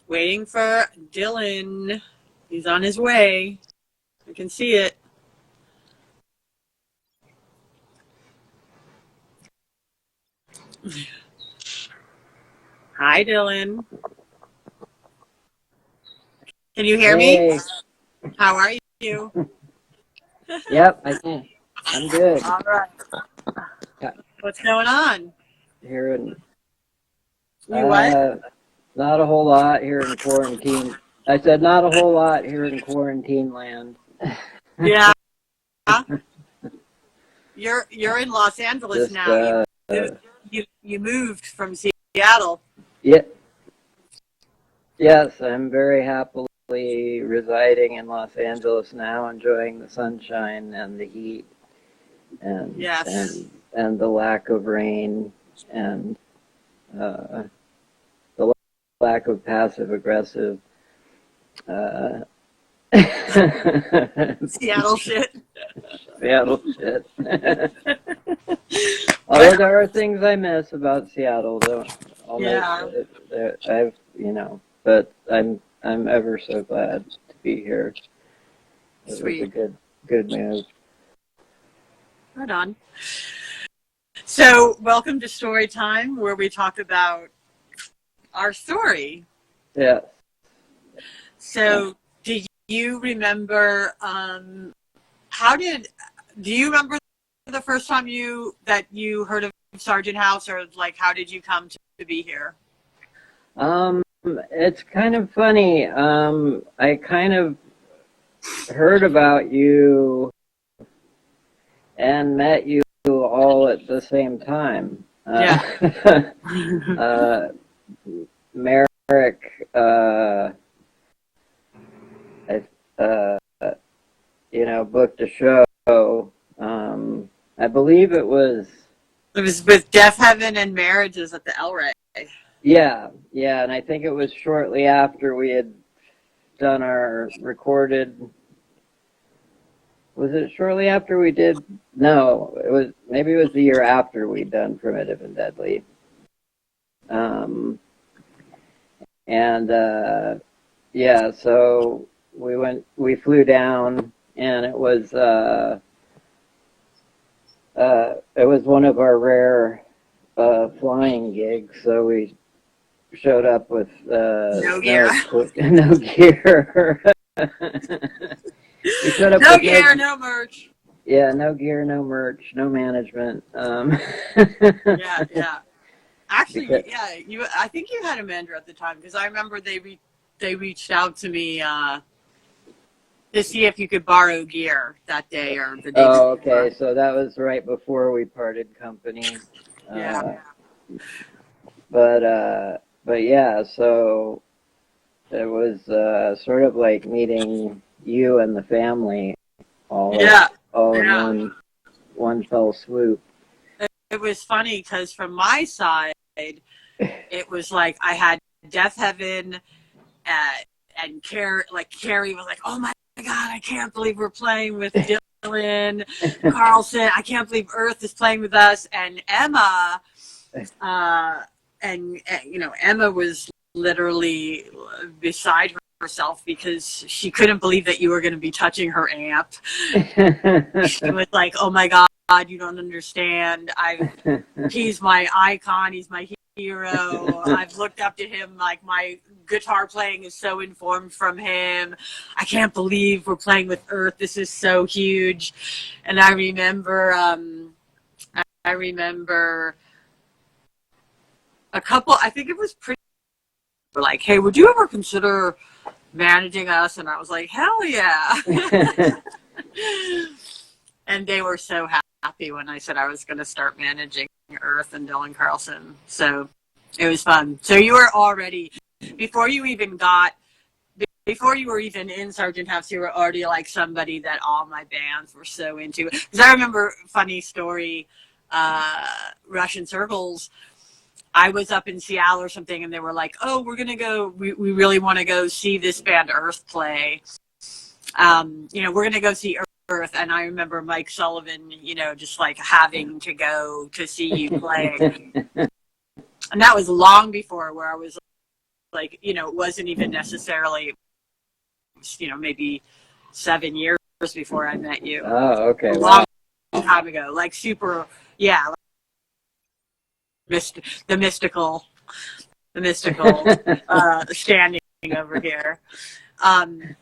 Waiting for Dylan. He's on his way. I can see it. Hi, Dylan. Can you hear me? How are you? Yep, I can. I'm good. All right. Yeah. What's going on? Here in You what? not a whole lot here in quarantine. I said not a whole lot here in quarantine land. Yeah. You're in Los Angeles Just, now. You moved from Seattle. Yeah. Yes, I'm very happily residing in Los Angeles now, enjoying the sunshine and the heat and Yes. and the lack of rain and the lack of passive aggressive Seattle shit. Seattle shit. Although there are things I miss about Seattle, though. I've but I'm ever so glad to be here. It Sweet. was a good move. Right on. So, welcome to Story Time, where we talk about our story. Yeah. So, do you remember? Do you remember the first time that you heard of Sargent House, or like how did you come to be here? It's kind of funny. I kind of heard about you and met you all at the same time. Yeah. Merrick, booked a show. I believe it was with Deaf Heaven and Marriages at the El Rey. Yeah, and I think it was shortly after we had done our recorded. Was it shortly after we did? No, maybe it was the year after we'd done Primitive and Deadly. So we flew down, and it was one of our rare flying gigs, so we showed up with no gear. No gear. We showed up no with gear, no merch. Yeah, no gear, no merch, no management. Yeah. Actually, I think you had a manager at the time, because I remember they reached out to me to see if you could borrow gear that day or the day. Oh, okay. So that was right before we parted company. Yeah. But yeah, so it was sort of like meeting you and the family all in one fell swoop. It was funny because from my side, it was like I had Death Heaven and Carrie was like, oh my God, I can't believe we're playing with Dylan, Carlson. I can't believe Earth is playing with us. And Emma, Emma was literally beside herself because she couldn't believe that you were going to be touching her amp. She was like, oh my God, you don't understand. He's my icon. He's my hero. I've looked up to him. Like, my guitar playing is so informed from him. I can't believe we're playing with Earth. This is so huge. And I remember a couple, I think it was pretty, like, hey, would you ever consider managing us? And I was like, hell yeah. And they were so happy when I said I was going to start managing Earth and Dylan Carlson. So it was fun. So you were already, before you were even in Sargent House, you were already like somebody that all my bands were so into. Because I remember, funny story, Russian Circles, I was up in Seattle or something, and they were like, oh, we're going to go, we really want to go see this band Earth play. We're going to go see Earth. And I remember Mike Sullivan, just like having to go to see you play. And that was long before where I was like, you know, it wasn't even necessarily, you know, maybe 7 years before I met you. Oh, okay. A long time ago, like super, yeah, like the mystical standing over here. And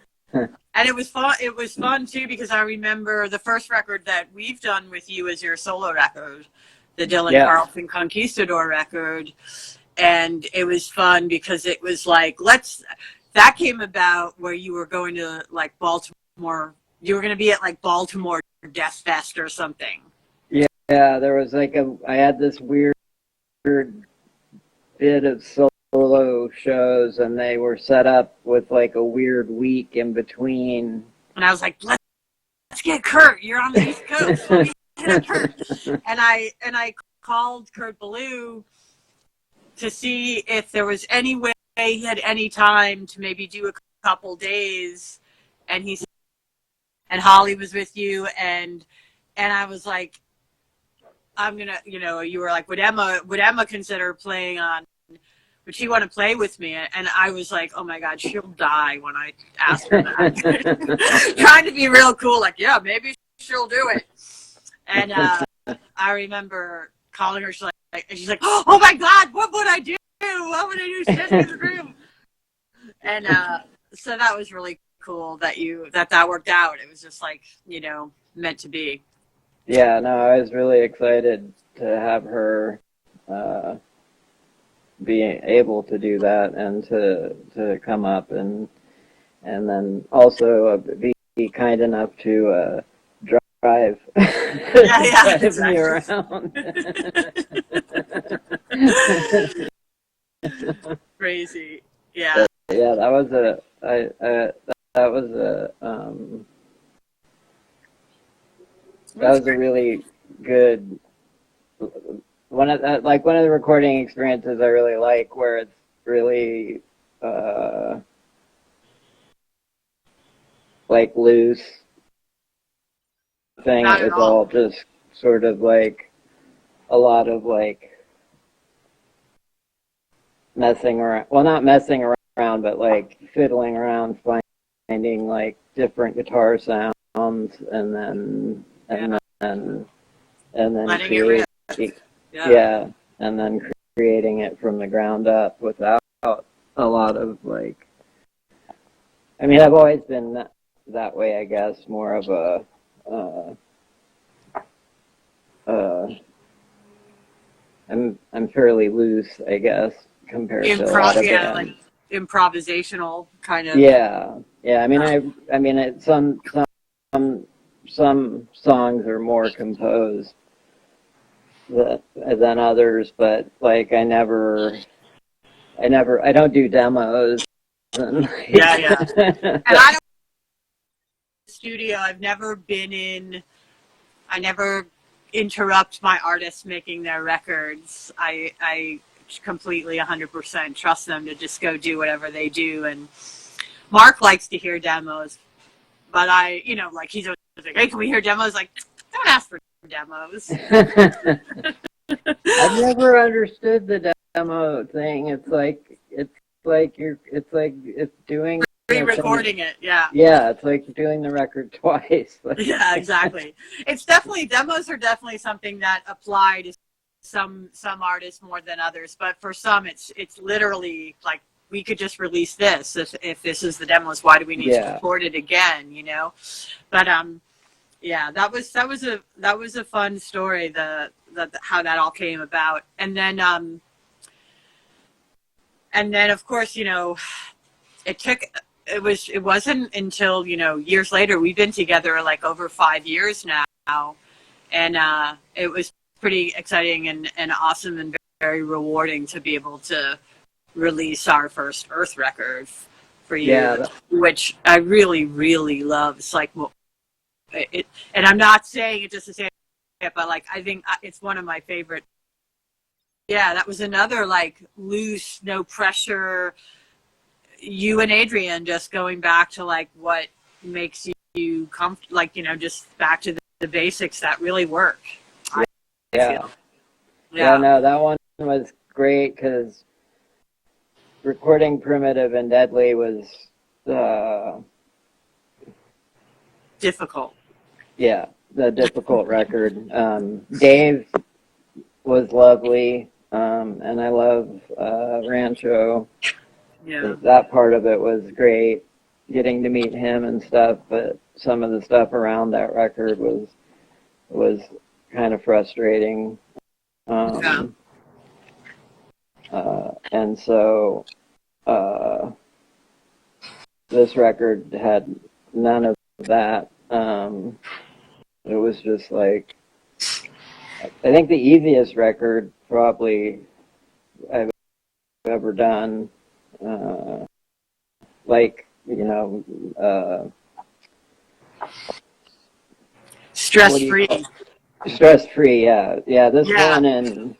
it was fun. It was fun too, because I remember the first record that we've done with you is your solo record, the Dylan Carlson Conquistador record. And it was fun because it was like, that came about where you were going to like Baltimore. You were going to be at like Baltimore Death Fest or something. Yeah, there was like I had this weird bit of solo shows, and they were set up with like a weird week in between. And I was like, let's get Kurt. You're on the East Coast. Let me hit up Kurt. And I called Kurt Ballou to see if there was any way he had any time to maybe do a couple days. And he said, and Holly was with you, and I was like, I'm gonna, you know, you were like, would Emma consider playing on? Would she want to play with me? And I was like, oh my God, she'll die when I ask her that. Trying to be real cool, like, yeah, maybe she'll do it. And I remember calling her, she's like, oh my God, what would I do? What would I do? Send me the room. And so that was really cool that worked out. It was just like, you know, meant to be. Yeah, no, I was really excited to have her be able to do that, and to come up and then also be kind enough to drive exactly. me around. Crazy, yeah. Yeah, that was a really good one of the recording experiences I really like, where it's really like loose thing. It's all just sort of like a lot of like messing around. Well, not messing around, but like fiddling around, finding like different guitar sounds, and then creating, and then creating it from the ground up without a lot of like. I mean, I've always been that way, I guess. More of a I'm fairly loose, I guess, compared to a lot of bands. Like improvisational kind of. Yeah. I mean, some songs are more composed than others, but like I don't do demos. And I don't studio. I've never been in. I never interrupt my artists making their records. I completely 100% trust them to just go do whatever they do. And Mark likes to hear demos, but I, you know, like he's always like, hey, can we hear demos? Like, don't ask for demos. I've never understood the demo thing. It's doing re-recording it. Yeah, it's like doing the record twice. Yeah, exactly. It's definitely, demos are definitely something that apply to some artists more than others, but for some it's literally like, we could just release this if this is the demos. Why do we need to record it again, you know? But yeah, that was a fun story, how that all came about. And then of course, you know, it wasn't until, you know, years later. We've been together like over 5 years now, and it was pretty exciting and awesome and very rewarding to be able to release our first Earth record for you, which I really, really love. It's like, and I'm not saying it just to say it, but like, I think it's one of my favorite. Yeah, that was another like loose, no pressure. You and Adrian just going back to like what makes you comfortable, like, you know, just back to the basics that really work. No, that one was great because recording Primitive and Deadly was difficult. Yeah, the difficult record. Dave was lovely, and I love Rancho. Yeah. That part of it was great, getting to meet him and stuff. But some of the stuff around that record was kind of frustrating. And so this record had none of that. It was just like, I think the easiest record probably I've ever done. Stress free. Stress free, yeah. Yeah, this Yeah. one and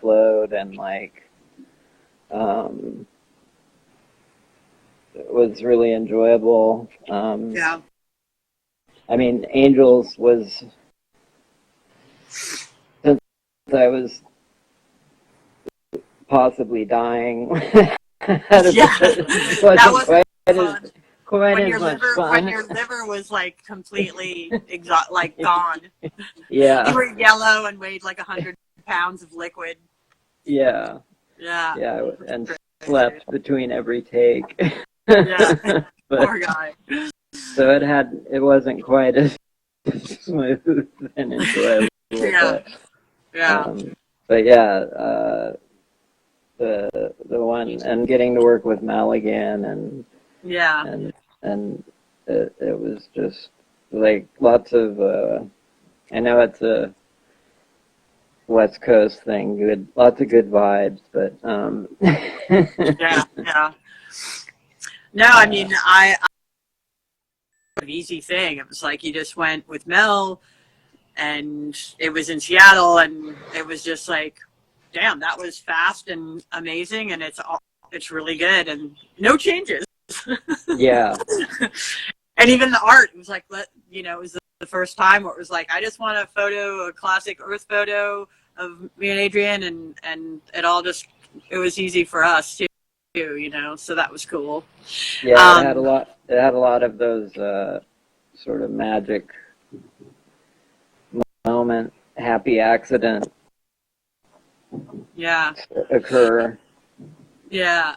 flowed and like it was really enjoyable. Yeah. I mean, Angels was, since I was possibly dying. That wasn't fun. Quite as much fun. When your liver was like completely gone. Yeah. You were yellow and weighed like 100 pounds of liquid. Yeah. Yeah. Yeah, and slept between every take. Yeah. Poor guy. So it wasn't quite as smooth and enjoyable. Yeah. But yeah, the one, and getting to work with Mal again, and it was just like lots of I know it's a West Coast thing, lots of good vibes, but yeah. No, I mean, an easy thing. It was like you just went with Mel, and it was in Seattle, and it was just like, damn, that was fast and amazing, and it's really good, and no changes. Yeah. And even the art, it was like, it was the first time where it was like, I just want a classic Earth photo of me and Adrian, and it was easy for us too, so that was cool. Yeah, it had a lot of those sort of magic moment, happy accident occur. Yeah.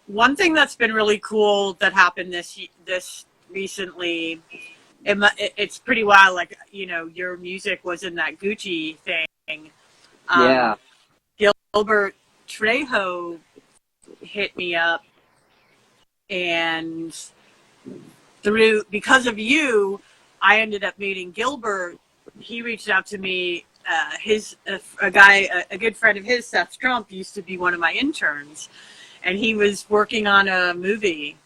One thing that's been really cool that happened this recently, it's pretty wild, like, your music was in that Gucci thing. Yeah. Gilbert Trejo hit me up, and because of you, I ended up meeting Gilbert. He reached out to me. A good friend of his, Seth Trump, used to be one of my interns, and he was working on a movie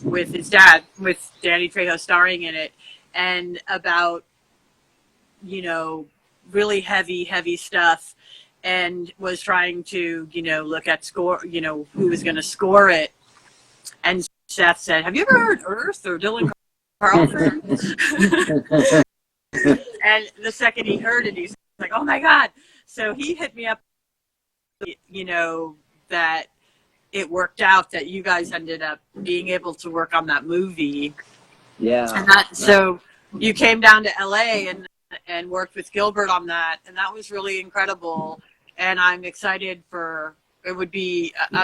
with his dad, with Danny Trejo starring in it, and about, really heavy stuff, and was trying to, look at score, who was going to score it. And Seth said, "Have you ever heard Earth or Dylan Carlson?" And the second he heard it, he's like, "Oh my God." So he hit me up, that it worked out, that you guys ended up being able to work on that movie. Yeah. And so you came down to LA and worked with Gilbert on that, and that was really incredible. And I'm excited I'm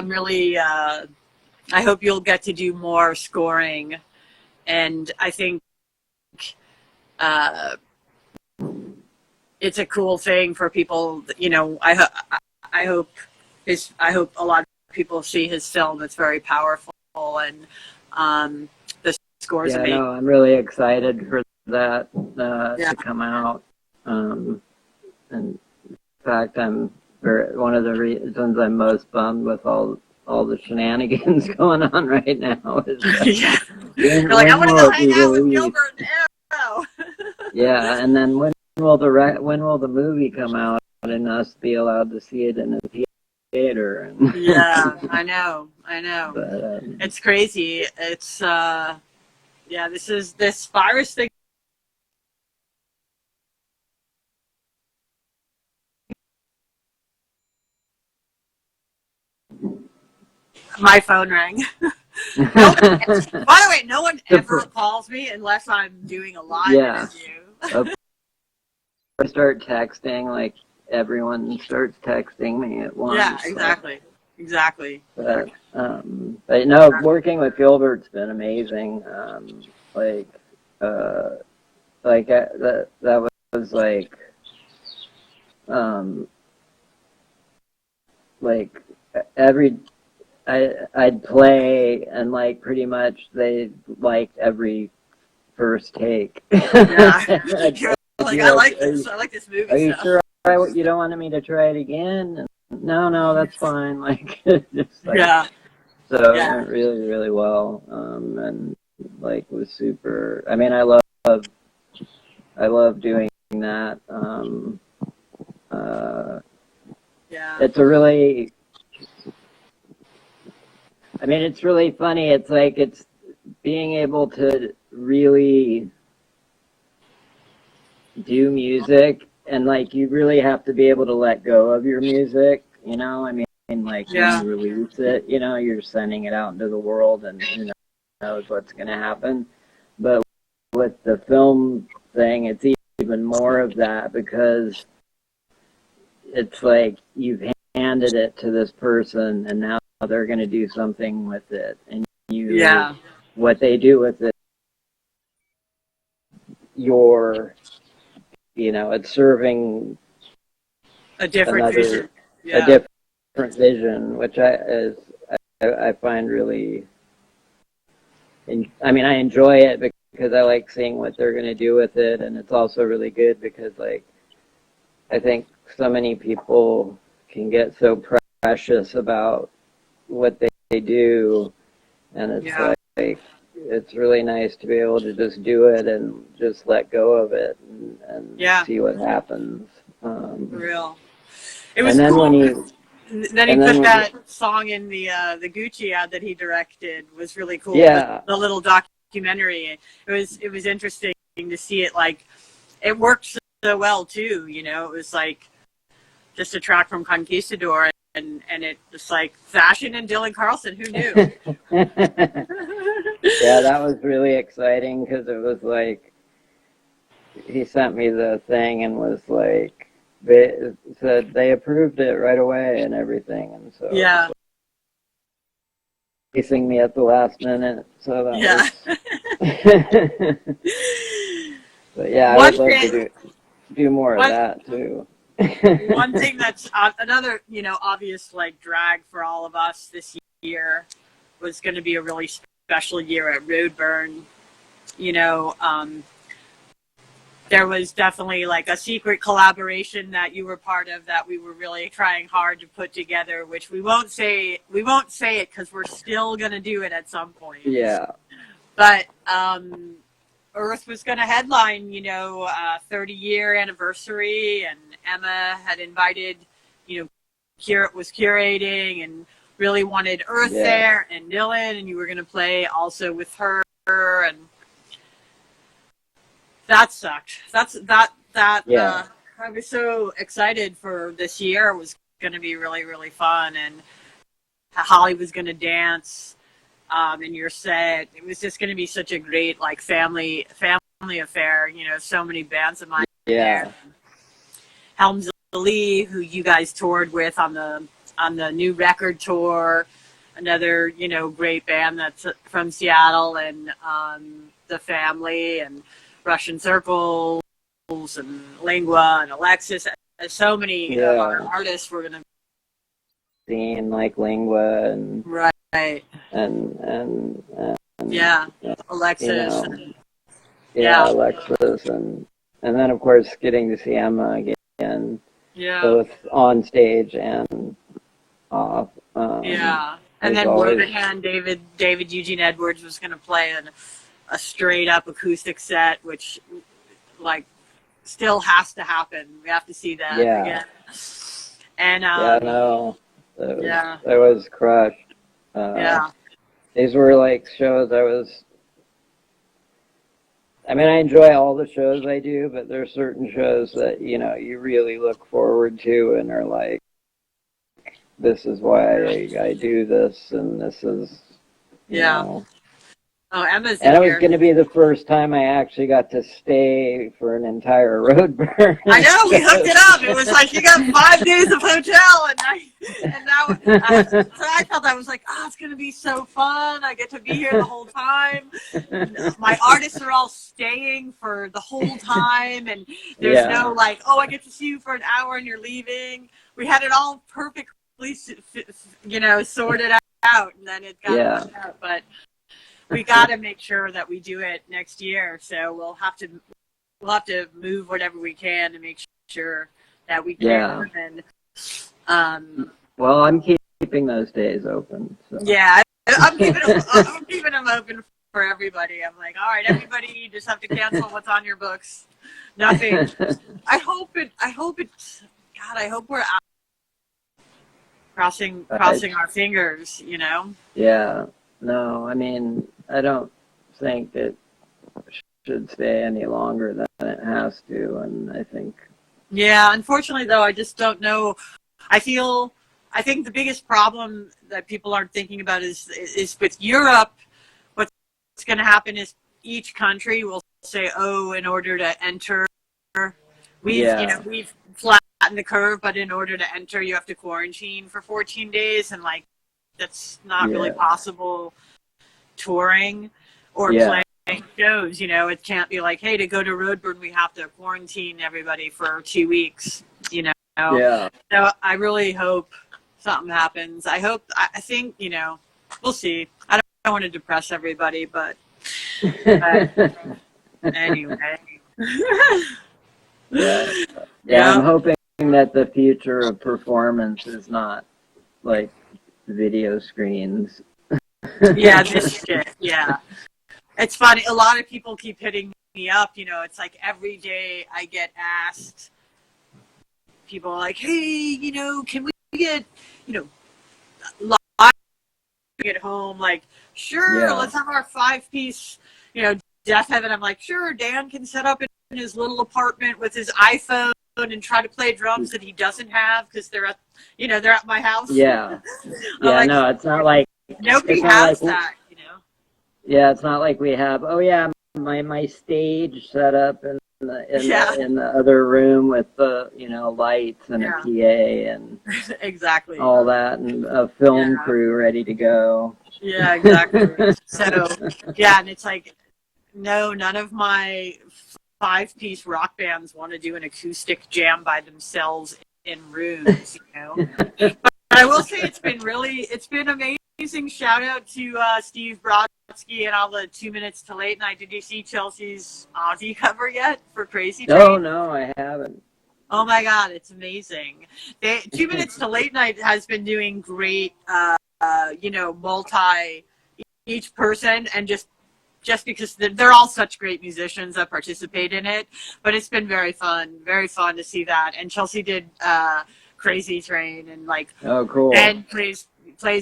really, I hope you'll get to do more scoring. And I think it's a cool thing for people. I hope a lot of people see his film. It's very powerful, and the score's amazing. No, I'm really excited for that to come out. And in fact, one of the reasons I'm most bummed with all the shenanigans going on right now is you're like, I want to go hang out with Gilbert and Arrow. Yeah, and then when will the movie come out and us be allowed to see it in a theater? Yeah, I know. But, it's crazy. It's this virus thing. My phone rang. By the way, no one ever calls me unless I'm doing a live interview. I start texting, like everyone starts texting me at once. Yeah, exactly. Exactly. But no, working with Gilbert's been amazing. That was like I'd play and like pretty much they liked every first take. Yeah. I like this. I like this movie. Are you sure you don't want me to try it again? And, no, that's fine. Like, just like, yeah. So it went really, really well, and like was super. I mean, I love doing that. It's a really. I mean, it's really funny. It's like it's being able to really do music, and like you really have to be able to let go of your music. You know, I mean. Like when you release it, you know, you're sending it out into the world and who knows what's going to happen. But with the film thing, it's even more of that because it's like you've handed it to this person and now they're going to do something with it. And what they do with it, it's serving a different vision. A different vision, which I find really. I mean, I enjoy it because I like seeing what they're going to do with it, and it's also really good because, like, I think so many people can get so precious about what they do, and it's like it's really nice to be able to just do it and just let go of it and see what happens. Real. It was cool. Then he put that song in the Gucci ad that he directed. Was really cool. Yeah. The little documentary. It was interesting to see it. Like it worked so well too. You know, it was like just a track from Conquistador, and it was like fashion and Dylan Carlson. Who knew? Yeah, that was really exciting because it was like he sent me the thing and was like. They said they approved it right away and everything, and so facing me at the last minute. So that was. But yeah, I would love to do more of that too. One thing that's another, obvious like drag for all of us this year was going to be a really special year at Roadburn. There was definitely like a secret collaboration that you were part of that we were really trying hard to put together, which we won't say it because we're still going to do it at some point. Yeah. But Earth was going to headline, 30-year anniversary, and Emma had invited, was curating and really wanted Earth there and Dylan, and you were going to play also with her, and that sucked. I was so excited for this year. It was going to be really, really fun, and Holly was going to dance in your set. It was just going to be such a great like family affair. So many bands of mine there. Helms Lee, who you guys toured with on the new record tour, another great band that's from Seattle, and the family and Russian Circles and Lingua and Alexis. So many of our artists were going to scene like Lingua and and Alexis Alexis and then of course getting to see Emma again, both on stage and off. And then Morbidhand, David Eugene Edwards was going to play a straight up acoustic set, which like still has to happen. We have to see that again. And I was crushed. These were like shows I enjoy all the shows I do, but there's certain shows that you really look forward to and are like this is why I do this, and this is, you know. Oh, Emma's and in it was here. going to be the first time I actually got to stay for an entire road burn. I know, we hooked it up. It was like, you got 5 days of hotel, and now, so I felt, I was like, oh, it's going to be so fun. I get to be here the whole time. My artists are all staying for the whole time, and there's no like, oh, I get to see you for an hour and you're leaving. We had it all perfectly, you know, sorted out, and then it got worked out, but we got to make sure that we do it next year. So we'll have to move whatever we can to make sure that we can. And well, I'm keeping those days open. So. Yeah, I'm keeping them open for everybody. I'm like, all right, everybody, you just have to cancel what's on your books. Nothing. I hope we're out crossing our fingers, you know? Yeah. No, I mean, I don't think it should stay any longer than it has to, and I think... Yeah, unfortunately, though, I just don't know. I think the biggest problem that people aren't thinking about is with Europe, what's going to happen is each country will say, oh, in order to enter, we've flattened the curve, but in order to enter, you have to quarantine for 14 days, and, like, that's not really possible touring or playing shows. You know, it can't be like, hey, to go to Roadburn, we have to quarantine everybody for 2 weeks, you know? Yeah. So I really hope something happens. I think, you know, we'll see. I don't want to depress everybody, but anyway. I'm hoping that the future of performance is not like video screens. This shit. Yeah. It's funny. A lot of people keep hitting me up. You know, it's like every day I get asked, people are like, hey, you know, can we get, you know, live at home? Like, sure, let's have our 5-piece, you know, Death Heaven. I'm like, sure, Dan can set up in his little apartment with his iPhone and try to play drums that he doesn't have because they're at my house. Yeah. Like, no, it's not like nobody has that, you know. Yeah, it's not like we have. My stage set up in the other room with the lights and a PA and exactly all that, and a film crew ready to go. Yeah, exactly. So and it's like, no, none of my 5-piece rock bands want to do an acoustic jam by themselves in rooms, you know. But I will say it's been amazing. Shout out to Steve Brodsky and all the 2 Minutes to Late Night. Did you see Chelsea's Ozzy cover yet for Crazy Train? Oh, no, I haven't. Oh my God, it's amazing. 2 Minutes to Late Night has been doing great, multi each person, and just because they're all such great musicians that participate in it. But it's been very fun to see that. And Chelsea did Crazy Train, and like, oh, cool. And plays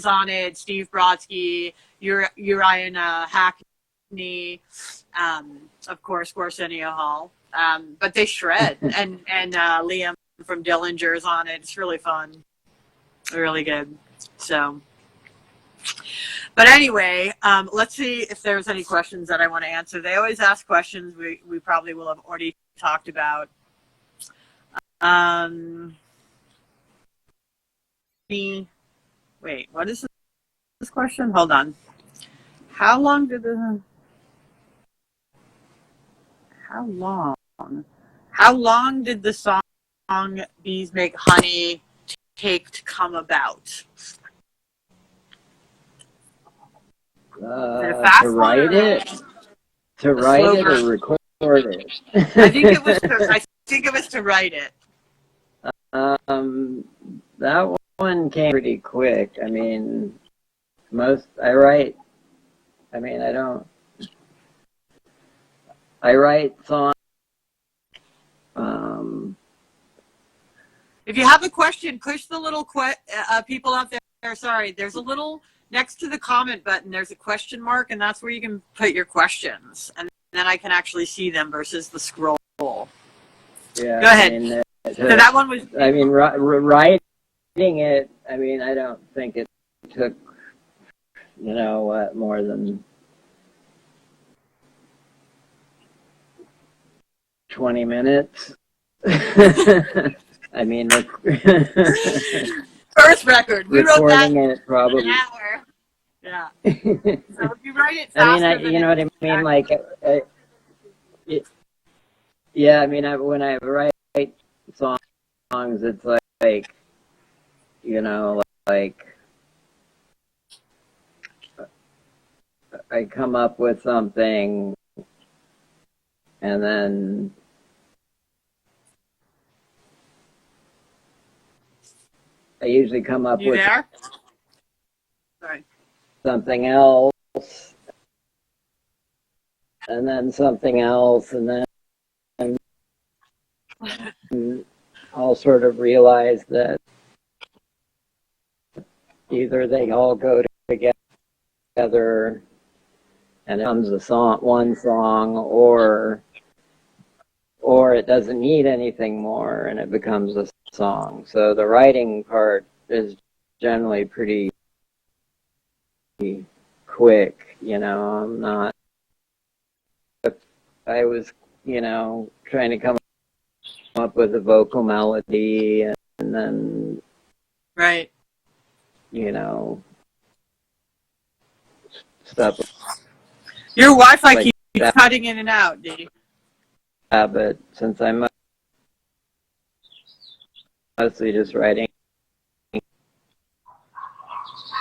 on it. Steve Brodsky, Uriah Hackney, of course, Arsenio Hall. But they shred, and Liam from Dillinger's on it. It's really fun, really good. So, but anyway, let's see if there's any questions that I want to answer. They always ask questions we probably will have already talked about. Wait, what is this question? Hold on. How long did the song Bees Make Honey take to come about? To write it or record it? I think it was to write it. That one came pretty quick. I mean, I write songs. If you have a question, push the little people out there. Sorry, there's a little next to the comment button. There's a question mark, and that's where you can put your questions, and then I can actually see them versus the scroll. Yeah. Go ahead. So that one was. I mean, writing it I mean, I don't think it took, more than 20 minutes. I mean, first record. We wrote that recording it probably. in an hour. Yeah. So if you write it I mean, faster you know what I mean? Like, yeah, I mean, when I write songs, it's like, like I come up with something and then I usually come up with there? Sorry. something else and then something else, and then I'll sort of realize that either they all go together and it becomes one song, or it doesn't need anything more and it becomes a song. So the writing part is generally pretty quick, I'm not, if I was, trying to come up with a vocal melody and then, right, stuff. Your Wi-Fi like keeps that. cutting in and out, Dee. Yeah, but since I'm mostly just writing the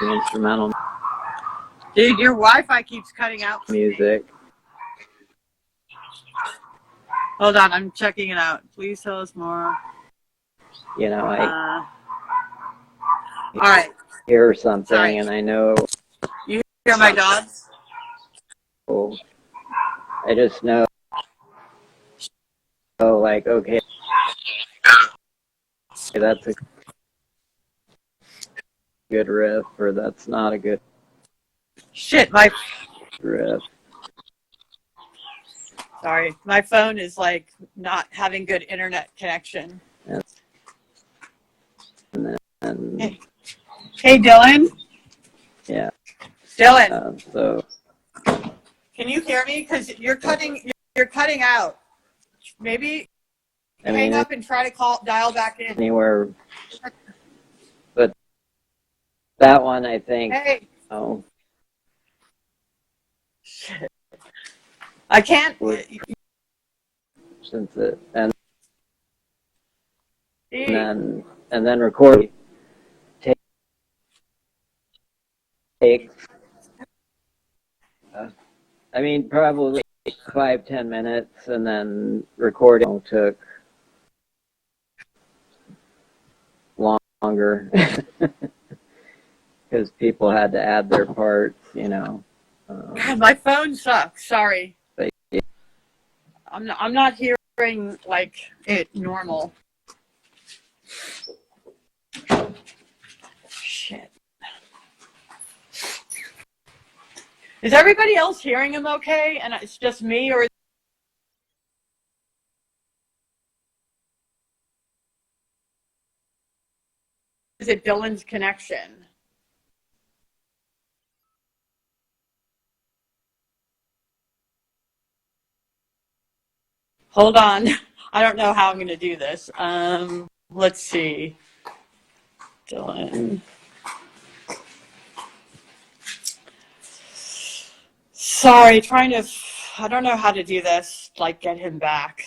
instrumental Dude, your Wi-Fi keeps cutting out. music. Hold on, I'm checking it out. Please tell us more. I all right. hear something. Sorry. And I know. You hear my dogs? I just know, like, okay, that's a good riff, or that's not a good Shit, my riff. Sorry, my phone is like not having good internet connection. And then, hey, Dylan. Yeah. Dylan. So. Can you hear me? Because you're cutting out. Maybe hang up and try to dial back in. Anywhere. But that one, I think. Hey. Oh. Shit. I can't. Since it and then record takes. I mean, probably 5-10 minutes, and then recording took longer because people had to add their parts, God, my phone sucks. Sorry. But, yeah. I'm not hearing like it normal. Shit. Is everybody else hearing him okay? And it's just me, or is it Dylan's connection? Hold on. I don't know how I'm going to do this. Let's see. Dylan. Sorry, I don't know how to do this, like get him back.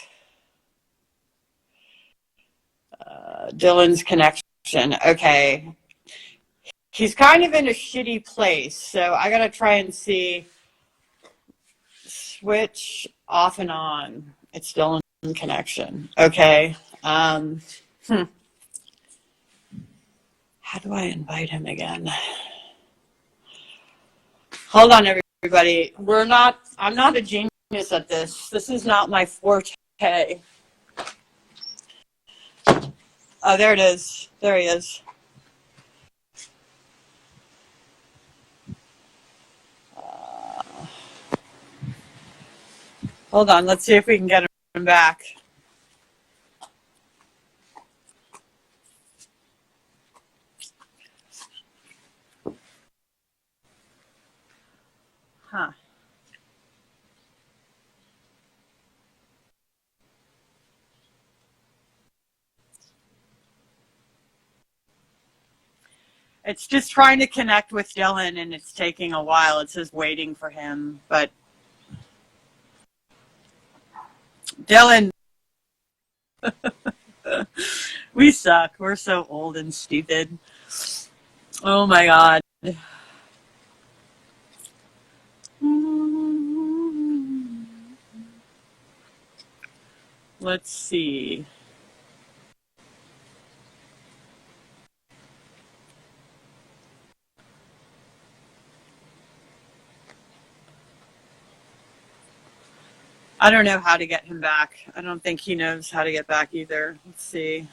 Dylan's connection. Okay. He's kind of in a shitty place, so I got to try and see. Switch off and on. It's Dylan's connection. Okay. How do I invite him again? Hold on, everybody. I'm not a genius at this. This is not my forte. Oh, there it is. There he is. Hold on. Let's see if we can get him back. Huh. It's just trying to connect with Dylan, and it's taking a while. It says waiting for him, but Dylan, we suck. We're so old and stupid. Oh my God. Let's see. I don't know how to get him back. I don't think he knows how to get back either. Let's see.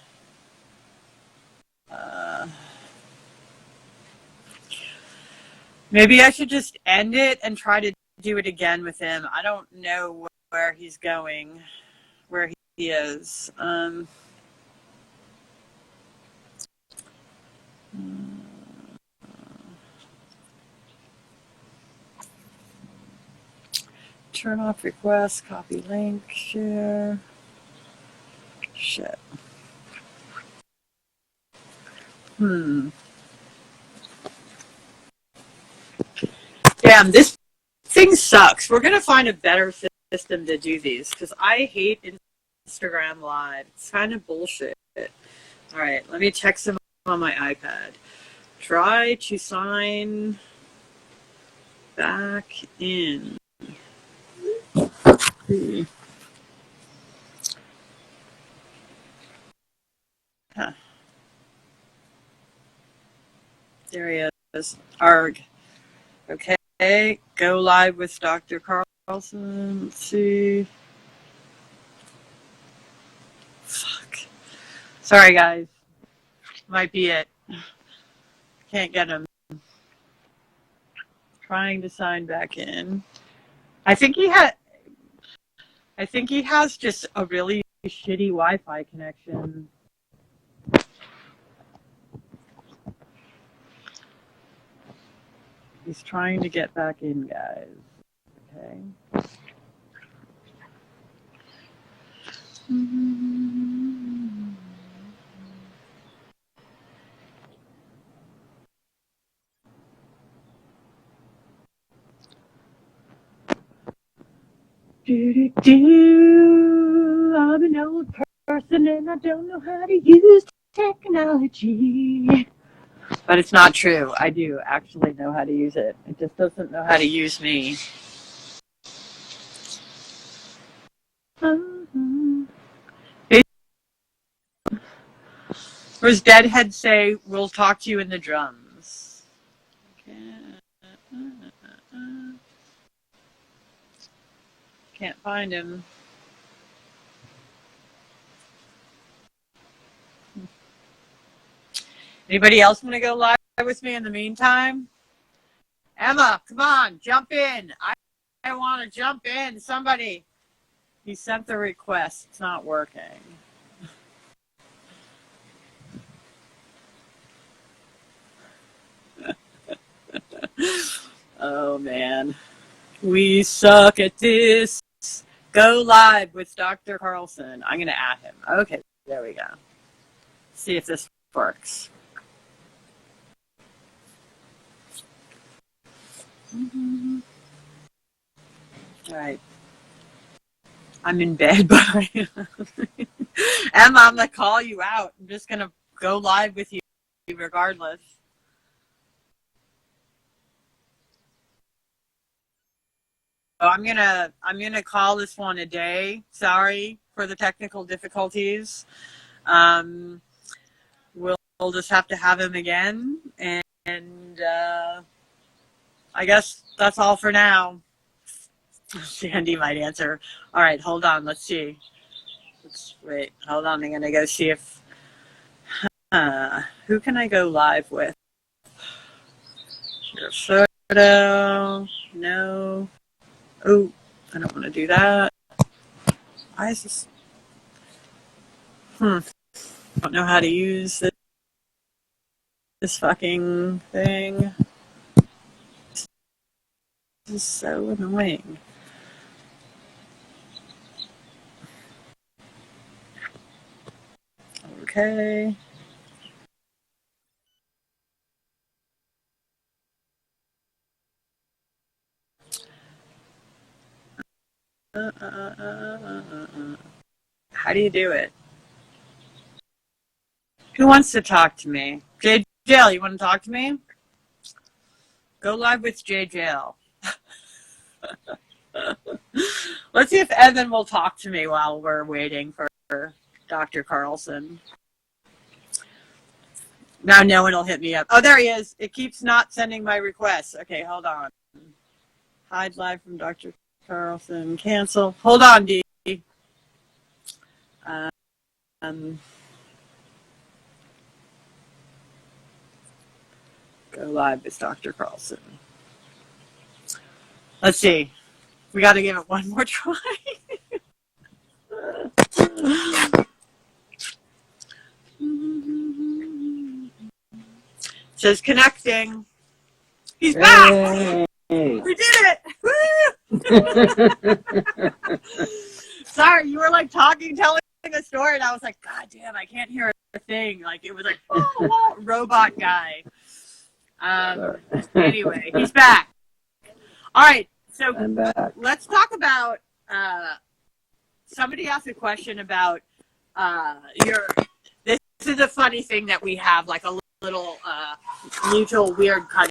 Maybe I should just end it and try to do it again with him. I don't know where he's going, where he is. Turn off request, copy link, share. Shit. Damn, this thing sucks. We're going to find a better system to do these because I hate Instagram Live. It's kind of bullshit. All right, let me text him on my iPad. Try to sign back in. Huh. There he is. Arg. Okay, go live with Dr. Carlson. Let's see. Fuck. Sorry, guys. Might be it. Can't get him. Trying to sign back in. I think he has just a really shitty Wi-Fi connection. He's trying to get back in, guys. Okay. I'm an old person and I don't know how to use technology. But it's not true. I do actually know how to use it. It just doesn't know how to use me. Or as Deadhead say, we'll talk to you in the drums. Can't find him. Anybody else want to go live with me in the meantime? Emma, come on, jump in. I want to jump in. Somebody. He sent the request. It's not working. Oh, man. We suck at this. Go live with Dr. Carlson. I'm going to add him. Okay, there we go. See if this works. All right. I'm in bed, but Emma, I'm going to call you out. I'm just going to go live with you regardless. So I'm gonna call this one a day. Sorry for the technical difficulties. We'll just have to have him again, and I guess that's all for now. Sandy might answer. All right, hold on. Let's see. Wait. Hold on. I'm gonna go see if who can I go live with. Your photo. No. Oh, I don't want to do that. Why is this? I don't know how to use this fucking thing. is so annoying. Okay. How do you do it? Who wants to talk to me? JJL, you want to talk to me? Go live with JJL. Let's see if Evan will talk to me while we're waiting for Dr. Carlson. Now no one will hit me up. Oh, there he is. It keeps not sending my requests. Okay, hold on. Hide live from Dr. Carlson. Cancel. Hold on, D. Go live with Dr. Carlson. Let's see. We got to give it one more try. Says connecting. He's back. Hey. We did it. Sorry, you were like telling a story, and I was like, God damn, I can't hear a thing. Like it was like robot guy. Anyway, he's back. All right, so I'm back. Let's talk about. Somebody asked a question about This is a funny thing that we have, like a little mutual weird kind of.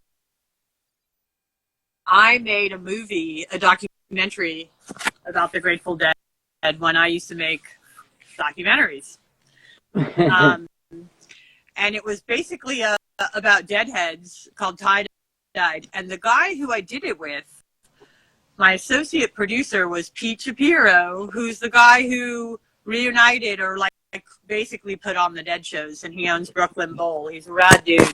I made a movie, a documentary about the Grateful Dead when I used to make documentaries. And it was basically about deadheads called Tie Dyed. And the guy who I did it with, my associate producer, was Pete Shapiro, who's the guy who reunited or like basically put on the Dead shows, and he owns Brooklyn Bowl. He's a rad dude.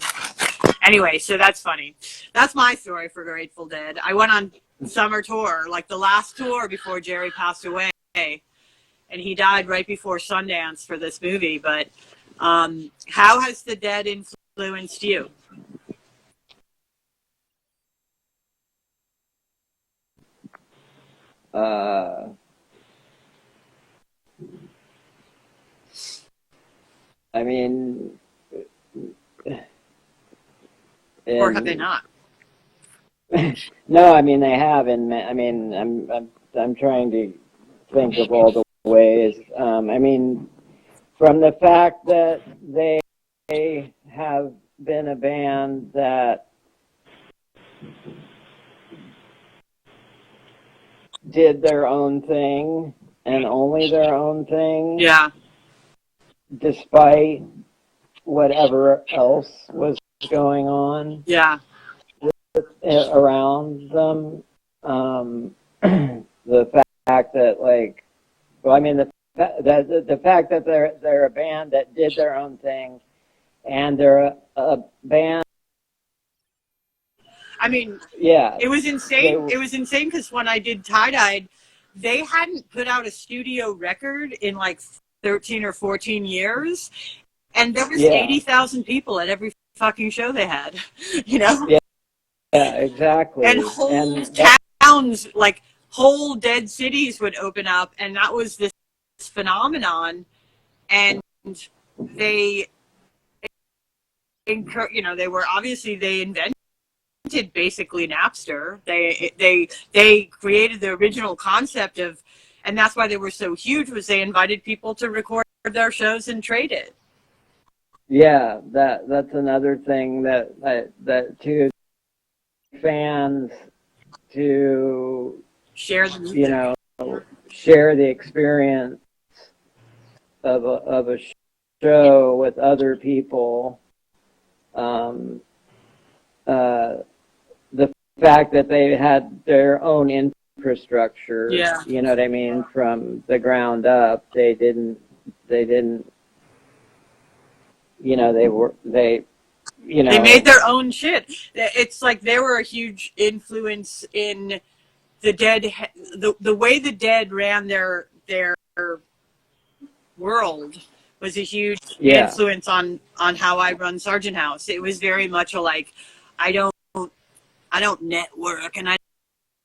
Anyway, so that's funny. That's my story for Grateful Dead. I went on summer tour, like the last tour before Jerry passed away, and he died right before Sundance for this movie. But how has the Dead influenced you? I mean, or have they not? No, I mean they have, and I mean I'm trying to think of all the ways. I mean, from the fact that they have been a band that did their own thing and only their own thing. Yeah. Despite whatever else was going on. Yeah. Around them. The fact that, like, well, I mean, the fact that they're a band that did their own thing, and they're a band. I mean, yeah, it was insane. It was insane because when I did Tie Dyed, they hadn't put out a studio record in like 13 or 14 years, and there was 80,000 people at every fucking show they had. You know? Yeah, exactly. And whole towns, like whole dead cities, would open up, and that was this phenomenon. And they, you know, they were obviously they invented basically Napster. They created the original concept of, and that's why they were so huge, was they invited people to record their shows and trade it. Yeah, that's another thing that to fans to share the music. You know, share the experience of a show with other people. The fact that they had their own infrastructure, you know what I mean, from the ground up. They didn't, you know, they made their own shit. It's like they were a huge influence in the Dead, the way the Dead ran their world was a huge influence on how I run Sargent House. It was very much a like, I don't network, and I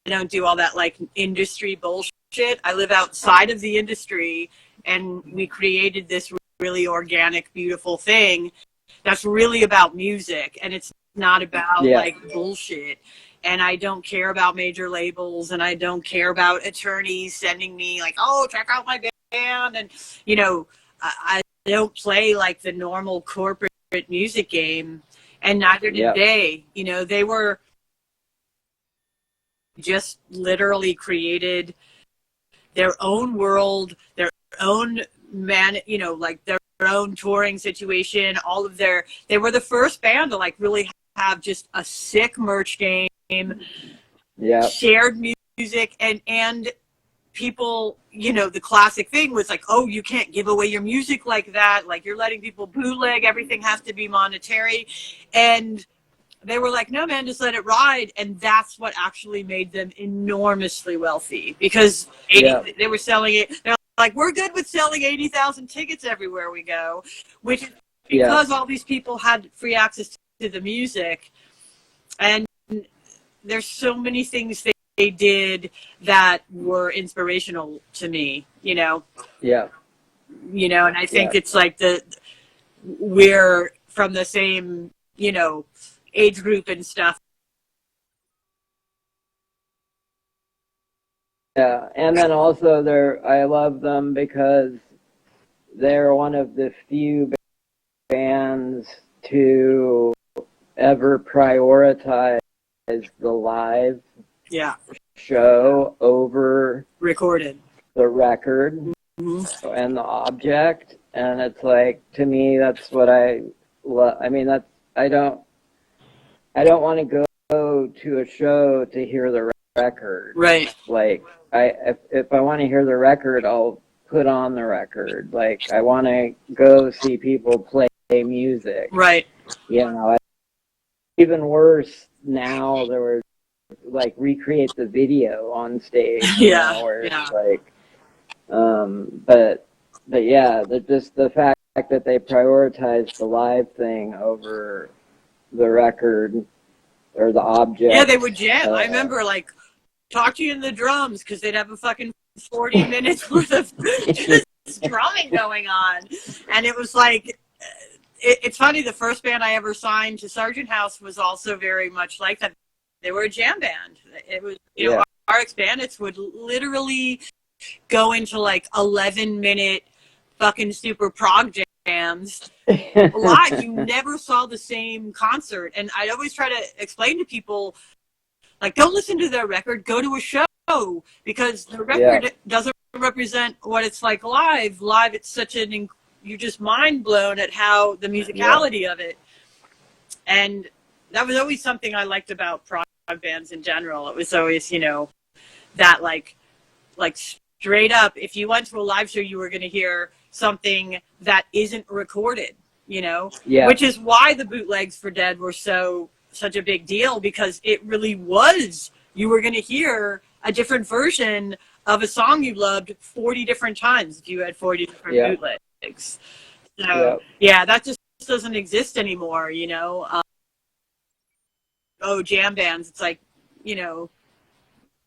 don't do all that like industry bullshit. I live outside of the industry, and we created this really organic, beautiful thing that's really about music, and it's not about like bullshit. And I don't care about major labels, and I don't care about attorneys sending me like, oh, check out my band. And, you know, I don't play like the normal corporate music game, and neither did they. You know, they were just literally created their own world, their own you know, like their own touring situation, all of they were the first band to like really have just a sick merch game, shared music, and people, you know, the classic thing was like, oh, you can't give away your music like that, like you're letting people bootleg, everything has to be monetary. And they were like, no, man, just let it ride. And that's what actually made them enormously wealthy, because they were selling it. They're like, we're good with selling 80,000 tickets everywhere we go, which is because all these people had free access to the music. And there's so many things they did that were inspirational to me, you know? You know, and I think it's like we're from the same, you know, age group and stuff. Yeah, and then also I love them because they're one of the few bands to ever prioritize the live show over the record and the object. And it's like, to me, that's what I love. I mean, I don't want to go to a show to hear the record. Right. Like, if I want to hear the record, I'll put on the record. Like, I want to go see people play music. Right. You know, even worse now, there were like recreate the video on stage. You know, where it's like, but yeah, just the fact that they prioritized the live thing over the record or the object. Yeah, they would jam. I remember like talking to the drums because they'd have a fucking 40 minutes worth of just drumming going on. And it was like, it's funny, the first band I ever signed to Sargent House was also very much like that. They were a jam band. It was, you know, our ex-bandits would literally go into like 11-minute fucking super prog jams live. You never saw the same concert. And I'd always try to explain to people, like, don't listen to their record, go to a show, because the record doesn't represent what it's like live. Live, it's such you're just mind blown at how the musicality of it. And that was always something I liked about prog bands in general. It was always, you know, that like straight up, if you went to a live show, you were going to hear something that isn't recorded, you know, which is why the bootlegs for Dead were such a big deal, because it really was, you were going to hear a different version of a song you loved 40 different times if you had 40 different bootlegs. So that just doesn't exist anymore, you know. Jam bands, it's like, you know,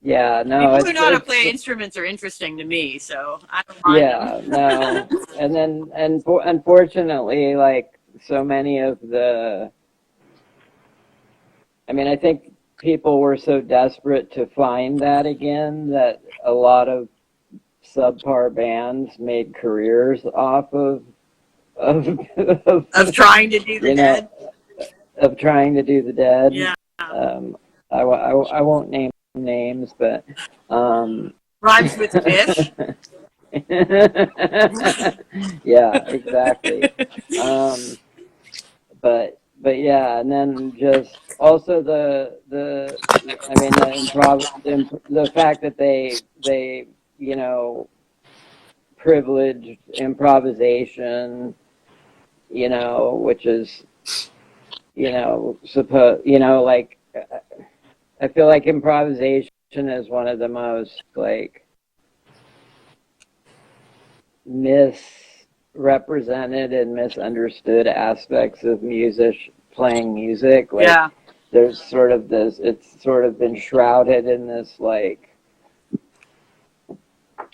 no, people who know how to play instruments are interesting to me, so I don't mind them. No, and then unfortunately, like so many of I think people were so desperate to find that again that a lot of subpar bands made careers off of trying to do the Dead. Of trying to do the Dead. Yeah. I won't name names, but rhymes with fish. Yeah, exactly. But yeah, and then just also the fact that they you know, privileged improvisation, you know, which is, you know, like, I feel like improvisation is one of the most, like, misrepresented and misunderstood aspects of playing music. Like, there's sort of this, it's sort of been shrouded in this like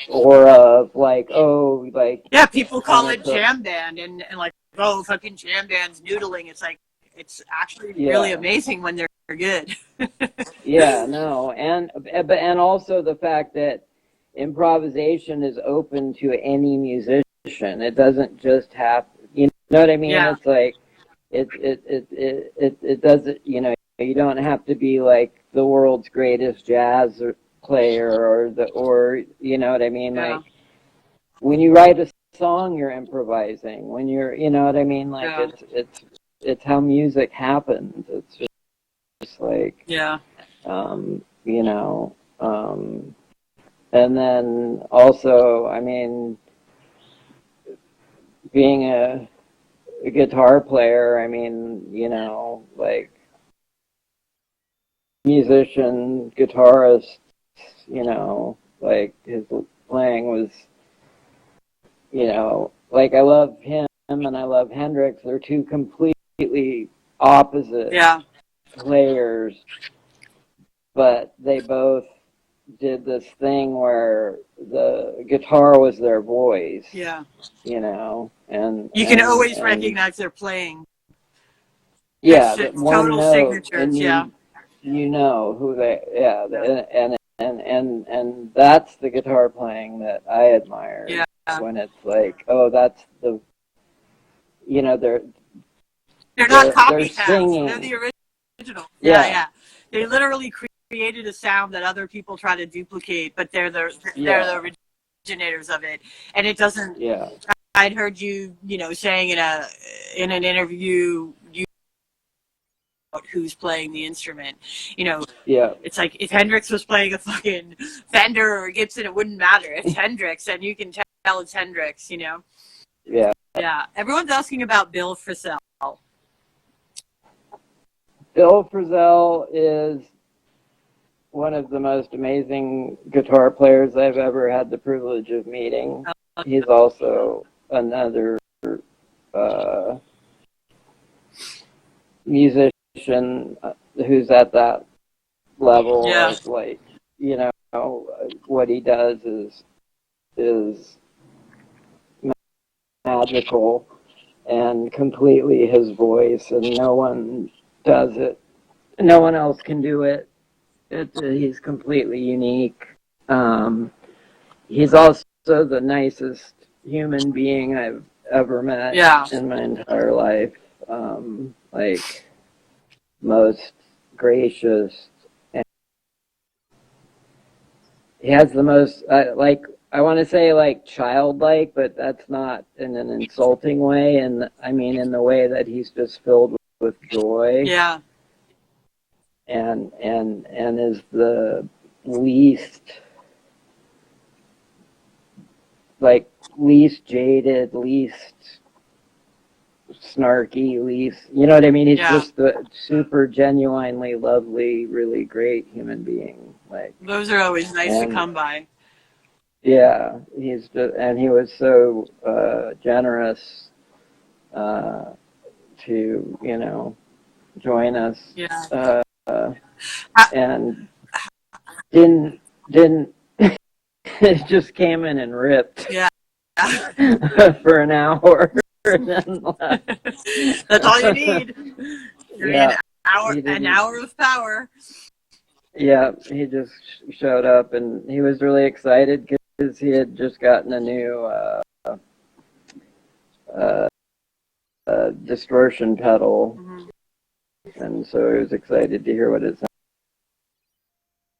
aura of like, oh, like, Yeah, people call and it it's a, jam band, and like, oh, fucking jam band's noodling. It's like, it's actually really yeah, amazing when they're good. yeah, no, and also the fact that improvisation is open to any musician. It doesn't just have, you know what I mean? Yeah, It's like it doesn't, you know, you don't have to be like the world's greatest jazz player or you know what I mean? yeah, Like when you write a song, you're improvising. When you're, you know what I mean? Like yeah, it's how music happens. It's just like, yeah, you know, and then also, I mean, being a guitar player, I mean, you know, like musician, guitarist, you know, like his playing was, you know, like I love him and I love Hendrix. They're two completely opposite yeah, players, but they both did this thing where the guitar was their voice, yeah. you know, You can always recognize they're playing. yeah, It's that one total note, and signatures. Yeah, you know who they, yeah, yeah, and that's the guitar playing that I admire, yeah. when it's like, oh, that's the, you know, They're not they're copycats. They're singing, the original. Yeah, yeah, yeah. They literally created a sound that other people try to duplicate, but they're yeah, the originators of it. And it doesn't. yeah, I'd heard you, saying in an interview, who's playing the instrument. yeah, It's like if Hendrix was playing a fucking Fender or Gibson, it wouldn't matter. It's Hendrix, and you can tell it's Hendrix. yeah. Yeah. Everyone's asking about Bill Frisell. Bill Frisell is one of the most amazing guitar players I've ever had the privilege of meeting. He's also another uh, musician who's at that level Yeah. of, like, you know, what he does is magical and completely his voice, and no one does it. No one else can do it. He's completely unique. He's also the nicest human being I've ever met Yeah. in my entire life. Like, most gracious. And he has the most, like, I want to say like childlike, but that's not in an insulting way. And I mean, in the way that he's just filled with joy. Yeah. And is the least, like, least jaded, least snarky, least, you know what I mean? He's just the super genuinely lovely, really great human being. Like, those are always nice to come by. Yeah, he's just, and he was so generous to, you know, join us. Yeah. And didn't it just came in and ripped. Yeah. For an hour and then left. That's all you need. Yeah, an hour of power. Yeah, he just showed up and he was really excited because he had just gotten a new distortion pedal. Mm-hmm. And so he was excited to hear what it sounded.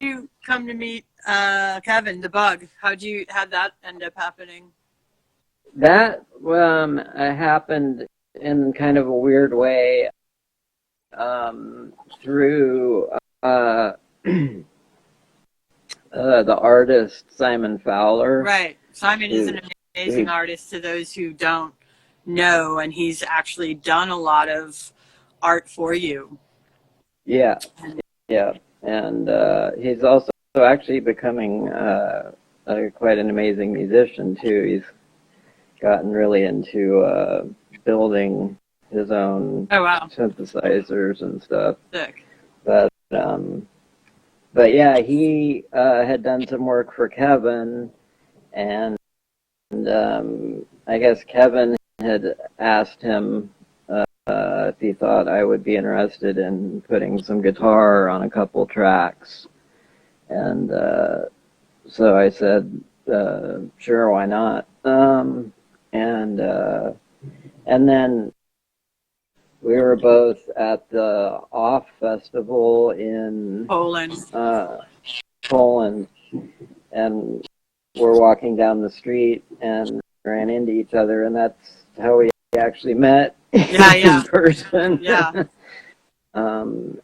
You come to meet Kevin the Bug. How'd that end up happening? That happened in kind of a weird way, through the artist Simon Fowler. Right. Simon is an amazing artist to those who don't know, and he's actually done a lot of art for you. Yeah, yeah. And he's also actually becoming quite an amazing musician, too. He's gotten really into building his own synthesizers and stuff. Sick. But yeah, he had done some work for Kevin, and I guess Kevin had asked him if he thought I would be interested in putting some guitar on a couple tracks, and so I said, sure, why not? And then we were both at the Off Festival in Poland, and we're walking down the street and ran into each other, and that's how we actually met in person. Yeah. And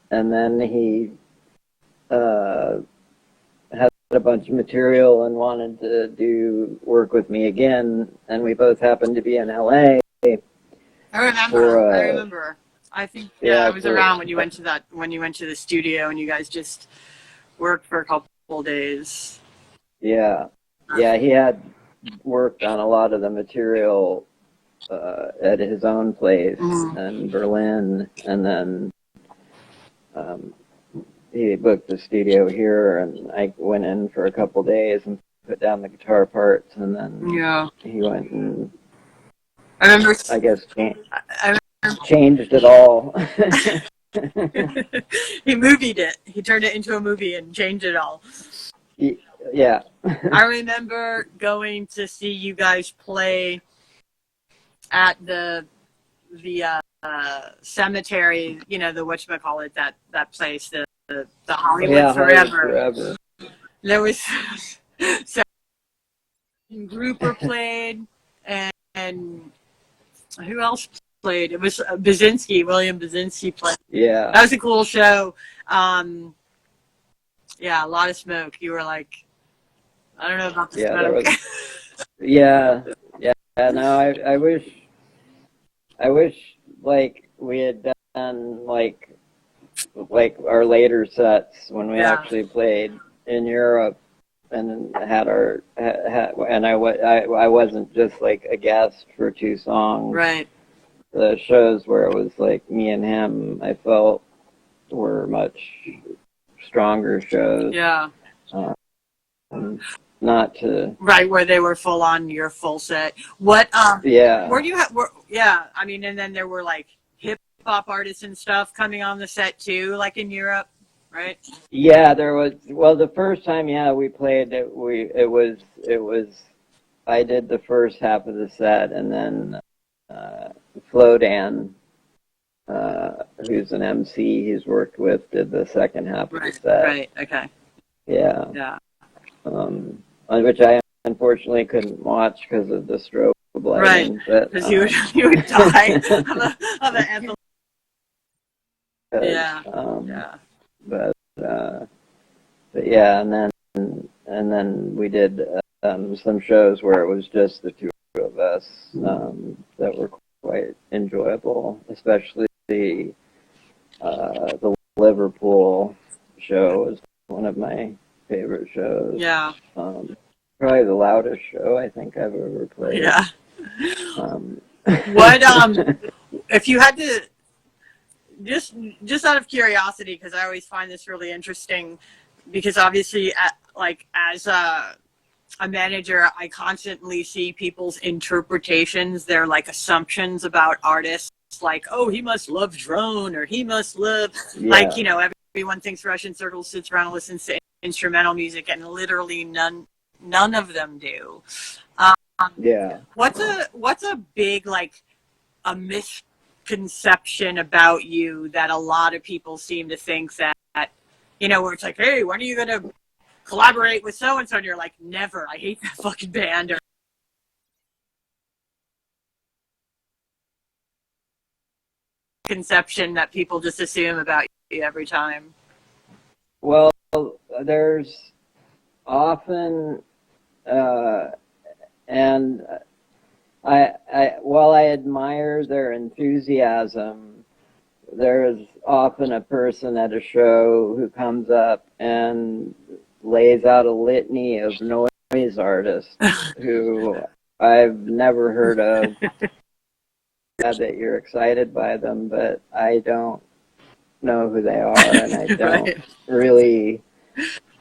then he had a bunch of material and wanted to do work with me again, and we both happened to be in LA. I remember. I think I was around when you went to the studio and you guys just worked for a couple days. Yeah, he had worked on a lot of the material at his own place in Berlin, and then he booked the studio here, and I went in for a couple days and put down the guitar parts, and then he went and I remember. I guess changed it all. He movied it. He turned it into a movie and changed it all. Yeah. I remember going to see you guys play at the cemetery, the whatchamacallit, that place, the Hollywood Forever. There was Grouper played, and who else played? It was William Basinski played. Yeah. That was a cool show. A lot of smoke. You were like, I don't know about the smoke. No, I wish like we had done like our later sets when we actually played in Europe and had and I wasn't just like a guest for 2 songs. Right. The shows where it was like me and him, I felt were much stronger shows. Yeah. Not to where they were full on your full set. What? Where do you have? I mean, and then there were like hip hop artists and stuff coming on the set too, like in Europe, right? Yeah, there was. Well, the first time, we played it. It was. I did the first half of the set, and then Flodan, who's an MC he's worked with, did the second half of the set. Right. Okay. Yeah. Yeah. Which I unfortunately couldn't watch because of the strobe lighting. Right. Because you would die of an ethyl. Yeah. But yeah, and then we did some shows where it was just the 2 of us that were quite enjoyable, especially the Liverpool show was one of my favorite shows. Yeah. Probably the loudest show I think I've ever played. Yeah. What if you had to just out of curiosity, because I always find this really interesting, because obviously as a manager, I constantly see people's interpretations, their like assumptions about artists, like, oh, he must love drone, or he must love everyone thinks Russian Circle sits around and listens to instrumental music, and literally none of them do. What's a big a misconception about you that a lot of people seem to think that where it's like, hey, when are you gonna collaborate with so and so, and you're like, never, I hate that fucking band, or conception that people just assume about you every time? Well, there's often, and while I admire their enthusiasm, there is often a person at a show who comes up and lays out a litany of noise artists who I've never heard of. Glad that you're excited by them, but I don't know who they are, and I don't Right. really.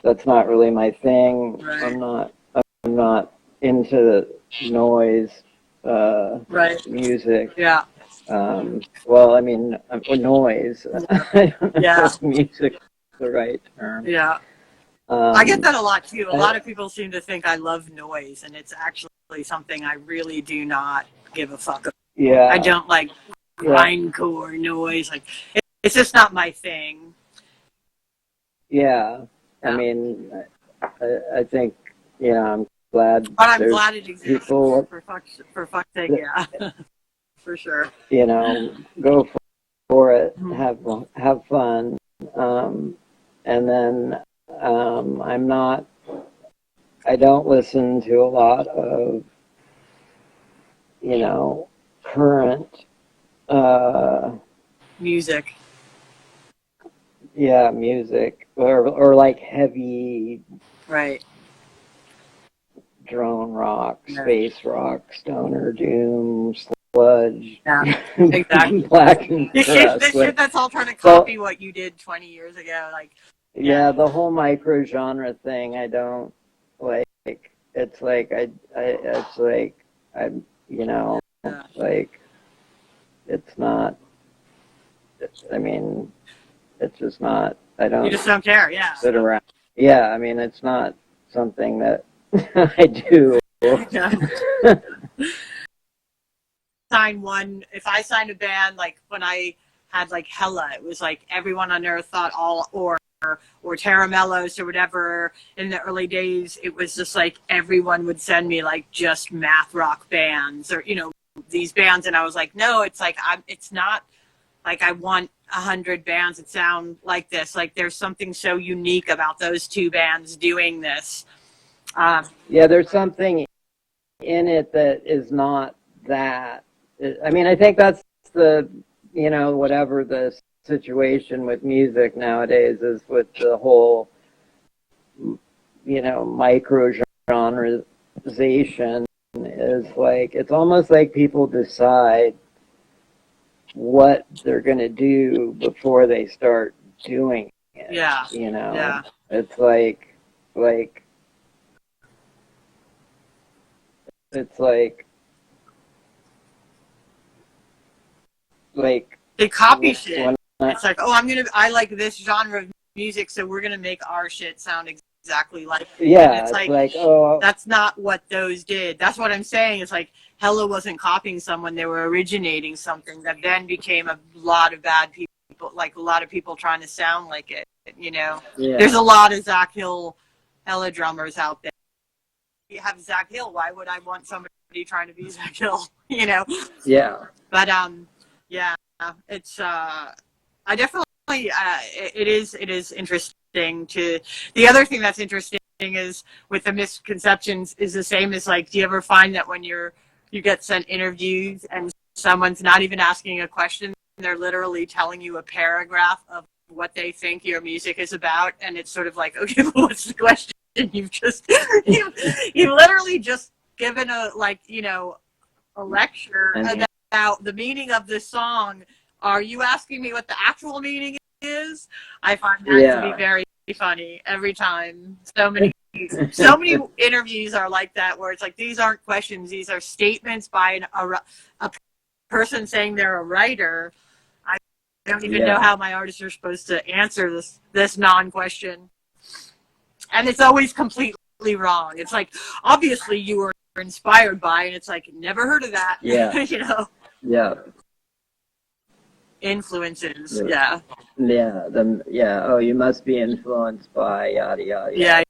That's not really my thing. Right. I'm not into noise Right. music. Yeah. Well, I mean, noise. I don't know Yeah. if music's the right term. Yeah. I get Um, that a lot too. A lot of people seem to think I love noise, and it's actually something I really do not give a fuck about. yeah. I don't like Yeah. grindcore noise. Like, it's just not my thing. Yeah. Yeah. I mean, I think, I'm glad But I'm there's glad it exists. people, For fuck's sake, yeah. For sure. go for it, Mhm. have fun. And then I don't listen to a lot of, current, Music. music or like heavy Right. drone rock, Yeah. space rock, stoner doom, sludge, Yeah. Exactly. black and The crust. shit that's all trying to copy what you did 20 years ago. Like, Yeah, the whole micro genre thing, I don't like. It's like it's like I'm, yeah. like it's not. I mean, it's just not. I You don't just don't care. Yeah. sit around. Yeah, I mean, it's not something that I do. Yeah. If I signed a band, like when I had like Hella, it was like everyone on earth thought or Caramellos or whatever. In the early days, it was just like everyone would send me like just math rock bands or these bands, and I was like, no, it's like it's not like I want 100 bands that sound like this. Like there's something so unique about those two bands doing this. Yeah, there's something in it that is not that. I mean, I think that's the, whatever the situation with music nowadays is with the whole, micro genreization is like, it's almost like people decide what they're going to do before they start doing it. Yeah. Yeah. It's like, it's like they copy shit. It's like, oh, I like this genre of music, so we're gonna make our shit sound exactly like it. Yeah, it's like, oh, that's not what those did. That's what I'm saying. It's like Hella wasn't copying someone; they were originating something that then became a lot of bad people, like a lot of people trying to sound like it. Yeah. There's a lot of Zach Hill Hella drummers out there. You have Zach Hill. Why would I want somebody trying to be Zach Hill? Yeah. But yeah, it's I definitely it is interesting to. The other thing that's interesting is with the misconceptions is the same as like, do you ever find that when you get sent interviews and someone's not even asking a question, they're literally telling you a paragraph of what they think your music is about, and it's sort of like, okay, well, what's the question? You've you've literally just given a lecture about the meaning of this song. Are you asking me what the actual meaning is? I find that to be very funny every time. So many interviews are like that, where it's like, these aren't questions, these are statements by a person saying they're a writer. I don't even know how my artists are supposed to answer this non-question. And it's always completely wrong. It's like, obviously you were inspired by, and it's like, never heard of that. Yeah. Yeah. Influences. Yeah. Oh, you must be influenced by yada yada. Yeah.